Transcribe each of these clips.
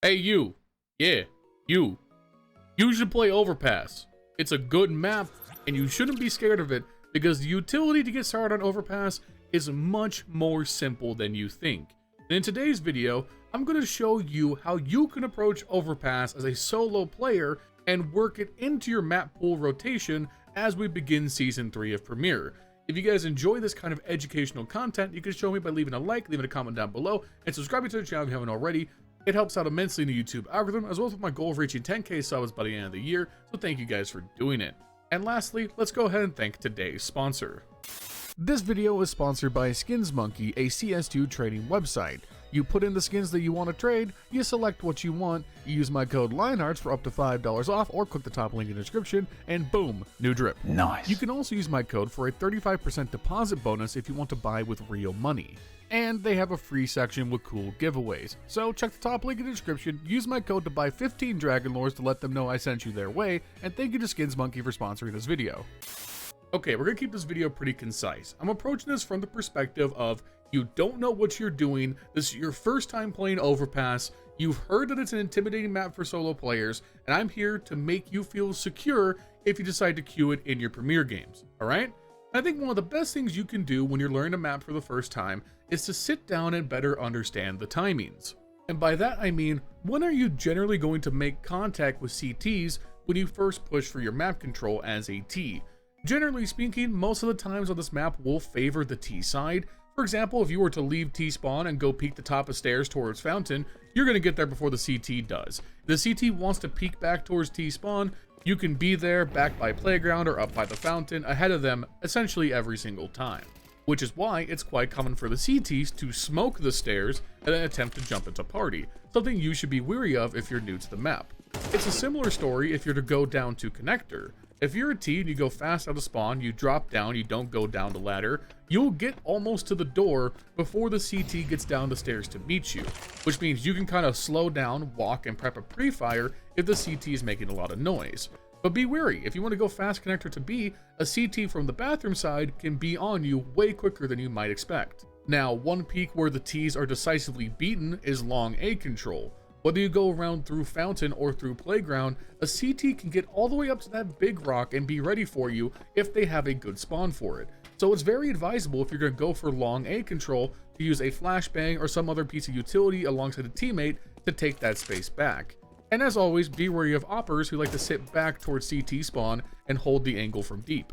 Hey you, yeah, you should play Overpass. It's a good map, and you shouldn't be scared of it, because the utility to get started on Overpass is much more simple than you think. And in today's video, I'm going to show you how you can approach Overpass as a solo player and work it into your map pool rotation as we begin Season 3 of Premier. If you guys enjoy this kind of educational content, you can show me by leaving a like, leaving a comment down below, and subscribing to the channel if you haven't already. It helps out immensely in the YouTube algorithm, as well as with my goal of reaching 10k subs by the end of the year, so thank you guys for doing it. And lastly, let's go ahead and thank today's sponsor. This video is sponsored by SkinsMonkey, a CS2 trading website. You put in the skins that you want to trade, you select what you want, you use my code LionHeartZ for up to $5 off, or click the top link in the description, and boom, new drip. Nice. You can also use my code for a 35% deposit bonus if you want to buy with real money. And they have a free section with cool giveaways. So check the top link in the description, use my code to buy 15 Dragon Lores to let them know I sent you their way, and thank you to SkinsMonkey for sponsoring this video. Okay, we're gonna keep this video pretty concise. I'm approaching this from the perspective of you don't know what you're doing, this is your first time playing Overpass, you've heard that it's an intimidating map for solo players, and I'm here to make you feel secure if you decide to queue it in your Premier games, alright? I think one of the best things you can do when you're learning a map for the first time is to sit down and better understand the timings. And by that I mean, when are you generally going to make contact with CTs when you first push for your map control as a T? Generally speaking, most of the times on this map will favor the T side. For example, if you were to leave T spawn and go peek the top of stairs towards Fountain, you're going to get there before the CT does. If the CT wants to peek back towards T spawn, you can be there back by Playground or up by the Fountain ahead of them essentially every single time. Which is why it's quite common for the CTs to smoke the stairs and then attempt to jump into party, something you should be wary of if you're new to the map. It's a similar story if you're to go down to Connector. If you're a T and you go fast out of spawn, you drop down, you don't go down the ladder, you'll get almost to the door before the CT gets down the stairs to meet you, which means you can kind of slow down, walk, and prep a pre-fire if the CT is making a lot of noise. But be wary, if you want to go fast Connector to B, a CT from the bathroom side can be on you way quicker than you might expect. Now, one peak where the Ts are decisively beaten is long A control. Whether you go around through Fountain or through Playground, a CT can get all the way up to that big rock and be ready for you if they have a good spawn for it. So it's very advisable if you're going to go for long A control to use a flashbang or some other piece of utility alongside a teammate to take that space back. And as always, be wary of oppers who like to sit back towards CT spawn and hold the angle from deep.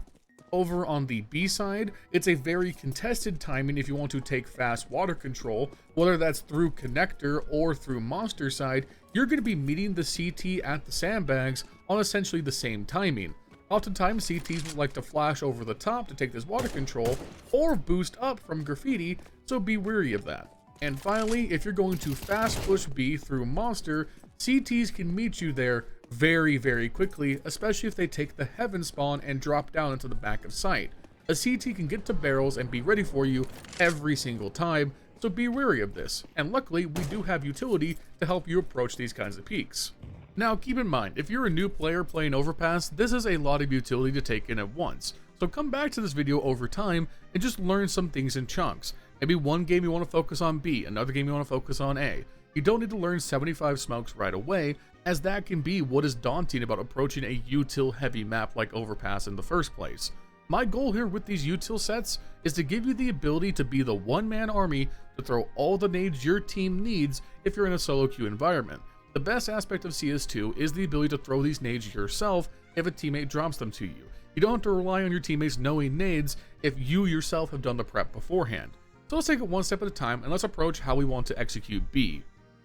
Over on the B side, it's a very contested timing if you want to take fast water control, whether that's through Connector or through Monster side, you're going to be meeting the CT at the sandbags on essentially the same timing. Oftentimes CTs would like to flash over the top to take this water control, or boost up from graffiti, so be wary of that. And finally, if you're going to fast push B through Monster, CTs can meet you there very quickly, especially if they take the heaven spawn and drop down into the back of sight. A CT can get to barrels and be ready for you every single time, so be wary of this. And luckily, we do have utility to help you approach these kinds of peaks. Now keep in mind, if you're a new player playing Overpass, this is a lot of utility to take in at once. So come back to this video over time and just learn some things in chunks. Maybe one game you want to focus on B, another game you want to focus on A. You don't need to learn 75 smokes right away, as that can be what is daunting about approaching a util heavy map like Overpass in the first place. My goal here with these util sets is to give you the ability to be the one-man army to throw all the nades your team needs if you're in a solo queue environment. The best aspect of CS2 is the ability to throw these nades yourself if a teammate drops them to you. You don't have to rely on your teammates knowing nades if you yourself have done the prep beforehand. So let's take it one step at a time and let's approach how we want to execute B.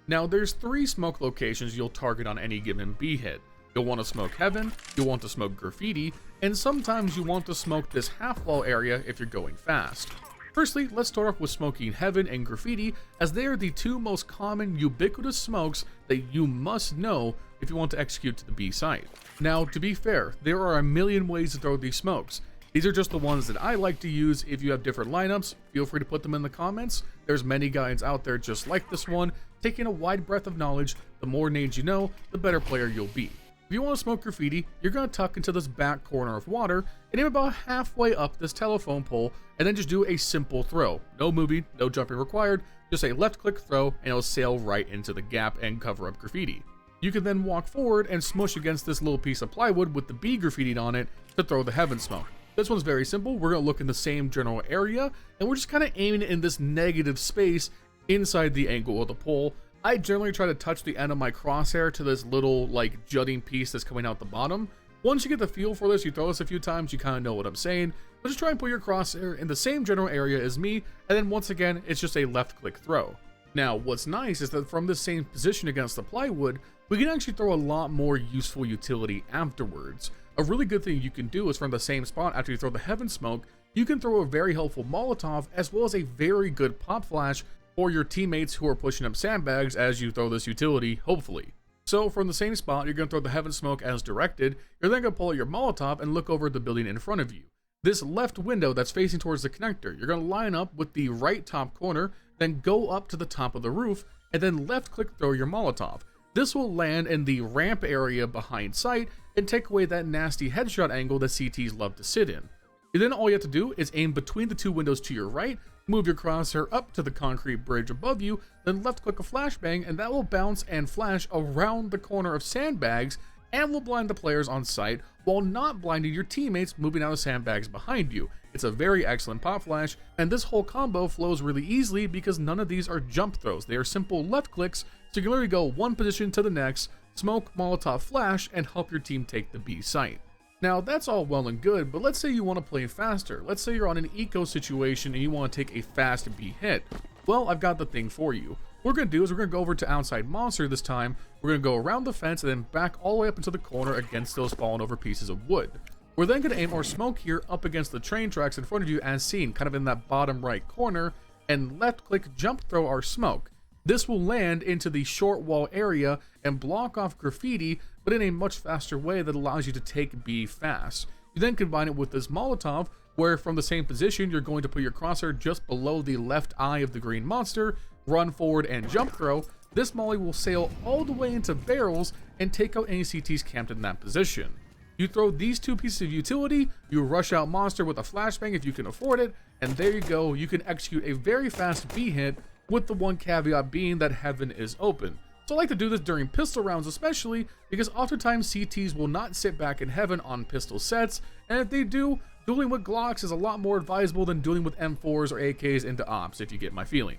Now there's 3 smoke locations you'll target on any given B hit. You'll want to smoke heaven, you'll want to smoke graffiti, and sometimes you want to smoke this half wall area if you're going fast. Firstly, let's start off with smoking heaven and graffiti, as they are the 2 most common ubiquitous smokes that you must know if you want to execute to the B site. Now to be fair, there are a million ways to throw these smokes. These are just the ones that I like to use. If you have different lineups, feel free to put them in the comments. There's many guides out there just like this one. Taking a wide breadth of knowledge, the more nades you know, the better player you'll be. If you want to smoke graffiti, you're going to tuck into this back corner of water and aim about halfway up this telephone pole and then just do a simple throw. No moving, no jumping required, just a left click throw and it'll sail right into the gap and cover up graffiti. You can then walk forward and smush against this little piece of plywood with the B graffitied on it to throw the heaven smoke. This one's very simple. We're going to look in the same general area and we're just kind of aiming in this negative space inside the angle of the pole. I generally try to touch the end of my crosshair to this little like jutting piece that's coming out the bottom. Once you get the feel for this, you throw this a few times, you kind of know what I'm saying. But just try and put your crosshair in the same general area as me, and then once again, it's just a left click throw. Now, what's nice is that from the same position against the plywood, we can actually throw a lot more useful utility afterwards. A really good thing you can do is from the same spot after you throw the heaven smoke, you can throw a very helpful Molotov as well as a very good pop flash for your teammates who are pushing up sandbags as you throw this utility, hopefully. So from the same spot, you're going to throw the heaven smoke as directed, you're then going to pull out your Molotov and look over at the building in front of you. This left window that's facing towards the connector, you're going to line up with the right top corner, then go up to the top of the roof, and then left click throw your Molotov. This will land in the ramp area behind sight and take away that nasty headshot angle that CTs love to sit in. And then all you have to do is aim between the two windows to your right, move your crosshair up to the concrete bridge above you, then left click a flashbang and that will bounce and flash around the corner of sandbags and will blind the players on site while not blinding your teammates moving out of sandbags behind you. It's a very excellent pop flash, and this whole combo flows really easily because none of these are jump throws. They are simple left clicks, so you can literally go one position to the next, smoke, Molotov, flash, and help your team take the B site. Now that's all well and good, but let's say you want to play faster. Let's say you're on an eco situation and you want to take a fast B hit. Well, I've got the thing for you. What we're going to do is we're going to go over to outside monster this time. We're going to go around the fence and then back all the way up into the corner against those fallen over pieces of wood. We're then going to aim our smoke here up against the train tracks in front of you as seen, kind of in that bottom right corner, and left click jump throw our smoke. This will land into the short wall area and block off graffiti, but in a much faster way that allows you to take B fast. You then combine it with this Molotov, where from the same position, you're going to put your crosshair just below the left eye of the green monster, run forward and jump throw. This molly will sail all the way into barrels and take out any CTs camped in that position. You throw these two pieces of utility, you rush out monster with a flashbang if you can afford it, and there you go, you can execute a very fast B hit, with the one caveat being that heaven is open. So I like to do this during pistol rounds especially, because oftentimes CTs will not sit back in heaven on pistol sets, and if they do, dueling with Glocks is a lot more advisable than dueling with M4s or AKs into ops, if you get my feeling.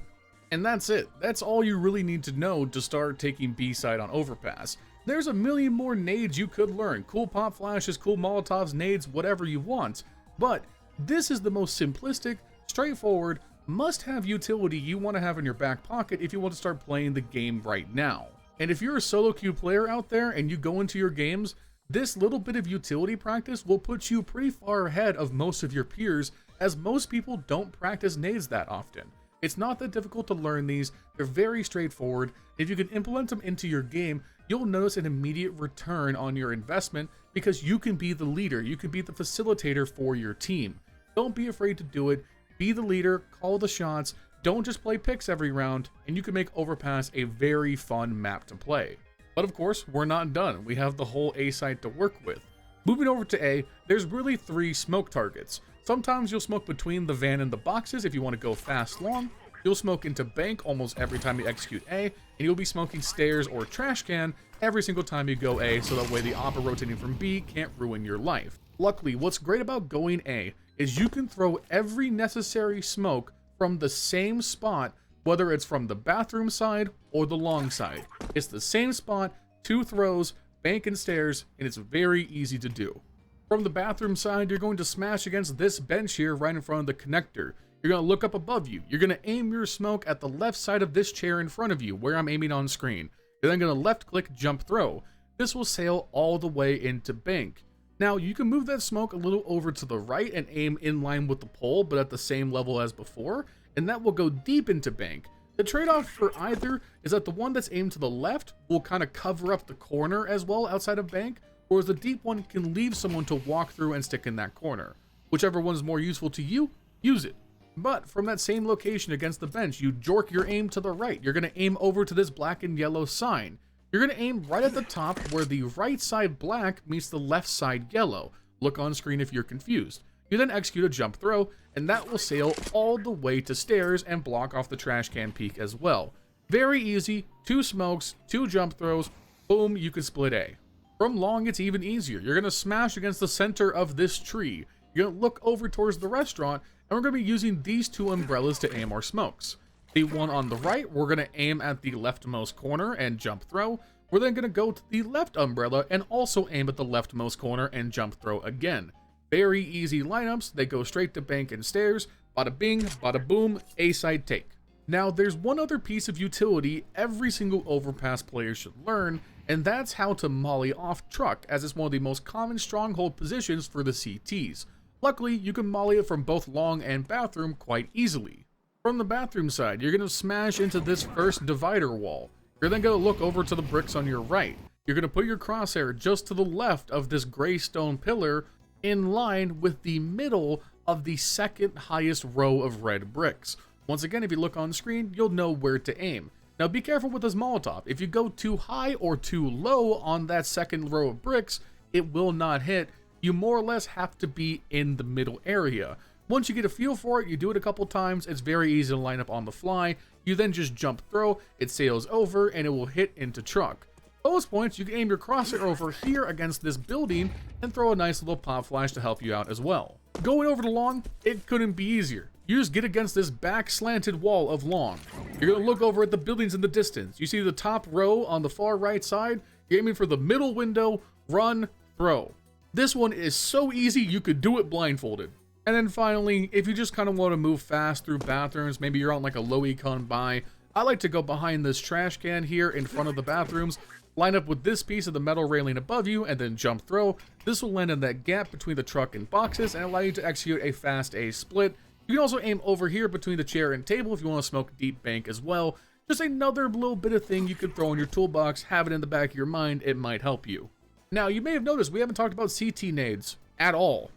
And that's it. That's all you really need to know to start taking B side on Overpass. There's a million more nades you could learn. Cool pop flashes, cool Molotovs, nades, whatever you want. But this is the most simplistic, straightforward, must-have utility you want to have in your back pocket if you want to start playing the game right now. And if you're a solo queue player out there and you go into your games, this little bit of utility practice will put you pretty far ahead of most of your peers, as most people don't practice nades that often. It's not that difficult to learn these, they're very straightforward. If you can implement them into your game, you'll notice an immediate return on your investment because you can be the leader, you can be the facilitator for your team. Don't be afraid to do it. Be the leader, call the shots, don't just play picks every round, and you can make Overpass a very fun map to play. But of course, we're not done. We have the whole A site to work with. Moving over to A, there's really 3 smoke targets. Sometimes you'll smoke between the van and the boxes if you want to go fast long. You'll smoke into bank almost every time you execute A, and you'll be smoking stairs or trash can every single time you go A, so that way the oppa rotating from B can't ruin your life. Luckily, what's great about going A is you can throw every necessary smoke from the same spot, whether it's from the bathroom side or the long side. It's the same spot, 2 throws, bank and stairs, and it's very easy to do. From the bathroom side, you're going to smash against this bench here right in front of the connector. You're going to look up above you. You're going to aim your smoke at the left side of this chair in front of you, where I'm aiming on screen. You're then going to left click jump throw. This will sail all the way into bank. Now, you can move that smoke a little over to the right and aim in line with the pole, but at the same level as before, and that will go deep into bank. The trade-off for either is that the one that's aimed to the left will kind of cover up the corner as well outside of bank, whereas the deep one can leave someone to walk through and stick in that corner. Whichever one is more useful to you, use it. But from that same location against the bench, you jork your aim to the right. You're going to aim over to this black and yellow sign. You're going to aim right at the top where the right side black meets the left side yellow. Look on screen if you're confused. You then execute a jump throw, and that will sail all the way to stairs and block off the trash can peak as well. Very easy, 2 smokes, 2 jump throws, boom, you can split A. From long, it's even easier. You're going to smash against the center of this tree. You're going to look over towards the restaurant, and we're going to be using these 2 umbrellas to aim our smokes. The one on the right, we're going to aim at the leftmost corner and jump throw. We're then going to go to the left umbrella and also aim at the leftmost corner and jump throw again. Very easy lineups. They go straight to bank and stairs. Bada bing, bada boom, A side take. Now, there's one other piece of utility every single Overpass player should learn, and that's how to molly off truck, as it's one of the most common stronghold positions for the CTs. Luckily, you can molly it from both long and bathroom quite easily. From the bathroom side, you're going to smash into this first divider wall. You're then going to look over to the bricks on your right. You're going to put your crosshair just to the left of this gray stone pillar in line with the middle of the second highest row of red bricks. Once again, if you look on screen, you'll know where to aim. Now be careful with this Molotov. If you go too high or too low on that second row of bricks, it will not hit. You more or less have to be in the middle area. Once you get a feel for it, you do it a couple times, it's very easy to line up on the fly. You then just jump throw, it sails over, and it will hit into truck. Bonus points, you can aim your crosshair over here against this building and throw a nice little pop flash to help you out as well. Going over to long, it couldn't be easier. You just get against this back slanted wall of long. You're going to look over at the buildings in the distance. You see the top row on the far right side. You're aiming for the middle window, run, throw. This one is so easy you could do it blindfolded. And then finally, if you just kind of want to move fast through bathrooms, maybe you're on like a low econ buy, I like to go behind this trash can here in front of the bathrooms, line up with this piece of the metal railing above you, and then jump throw. This will land in that gap between the truck and boxes and allow you to execute a fast A split. You can also aim over here between the chair and table if you want to smoke deep bank as well. Just another little bit of thing you could throw in your toolbox, have it in the back of your mind, it might help you. Now, you may have noticed we haven't talked about CT nades at all.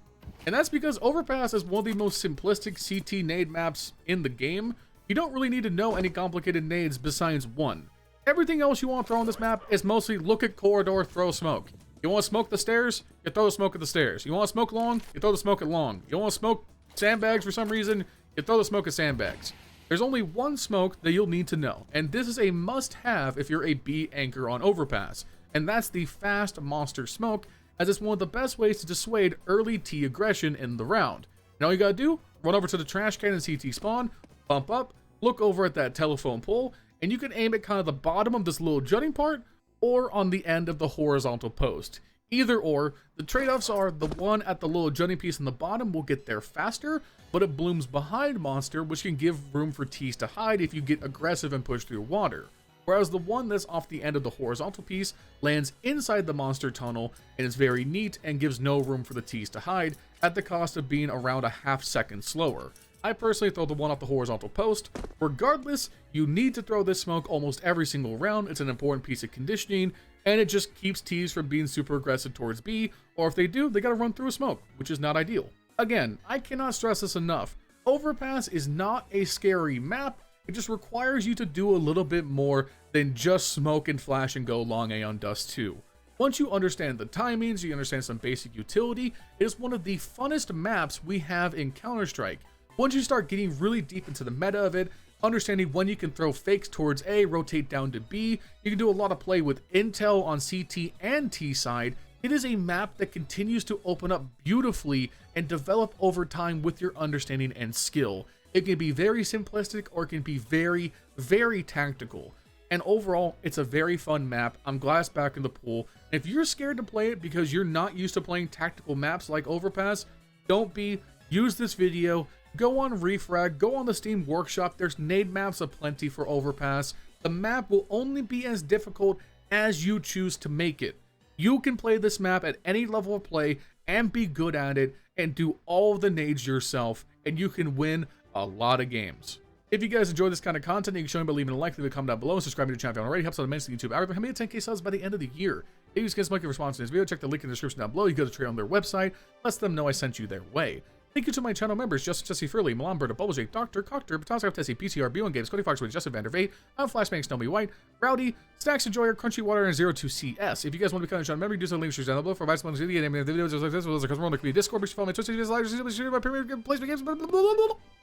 And that's because Overpass is one of the most simplistic CT nade maps in the game. You don't really need to know any complicated nades besides one. Everything else you want to throw on this map is mostly look at corridor, throw smoke. You want to smoke the stairs? You throw the smoke at the stairs. You want to smoke long? You throw the smoke at long. You want to smoke sandbags for some reason? You throw the smoke at sandbags. There's only one smoke that you'll need to know, and this is a must-have if you're a B anchor on Overpass, and that's the fast monster smoke, as it's one of the best ways to dissuade early T aggression in the round. And all you gotta do, run over to the trash can and CT spawn, bump up, look over at that telephone pole, and you can aim at kind of the bottom of this little jutting part, or on the end of the horizontal post. Either or, the trade-offs are the one at the little jutting piece in the bottom will get there faster, but it blooms behind monster, which can give room for T's to hide if you get aggressive and push through water. Whereas the one that's off the end of the horizontal piece lands inside the monster tunnel and is very neat and gives no room for the T's to hide at the cost of being around a half second slower. I personally throw the one off the horizontal post. Regardless, you need to throw this smoke almost every single round. It's an important piece of conditioning, and it just keeps T's from being super aggressive towards B, or if they do, they gotta run through a smoke, which is not ideal. Again, I cannot stress this enough. Overpass is not a scary map. It just requires you to do a little bit more than just smoke and flash and go long A on Dust 2. Once you understand the timings, you understand some basic utility, it is one of the funnest maps we have in Counter-Strike. Once you start getting really deep into the meta of it, understanding when you can throw fakes towards A, rotate down to B, you can do a lot of play with intel on CT and T side. It is a map that continues to open up beautifully and develop over time with your understanding and skill. It can be very simplistic or it can be very, very tactical. And overall, it's a very fun map. I'm glad it's back in the pool. And if you're scared to play it because you're not used to playing tactical maps like Overpass, don't be. Use this video. Go on Refrag, go on the Steam Workshop. There's nade maps aplenty for Overpass. The map will only be as difficult as you choose to make it. You can play this map at any level of play and be good at it and do all of the nades yourself, and you can win a lot of games. If you guys enjoy this kind of content, you can show me by leaving a like, leave a comment down below, and subscribe to the channel if you haven't already. Helps out immensely YouTube algorithm. How many 10K subs by the end of the year? If you guys like your response to this video, check the link in the description down below. You go to trade on their website, let them know I sent you their way. Thank you to my channel members, JesseTiv, Milan Berta, Bubblesj, Cocktor, Patatas Kaftesi, PTR, B1 Games, Cody Foxworthy, Justin Vegt, Flashbang, Snowy White, Rowdy, Snax Enjoyer, Crunchy Water, and zerotwocs. If you guys want to become a channel member, do so in the link down below. For advice on the video, and videos, as well as the Discord, make sure you follow my Twitter, my Premier, play games,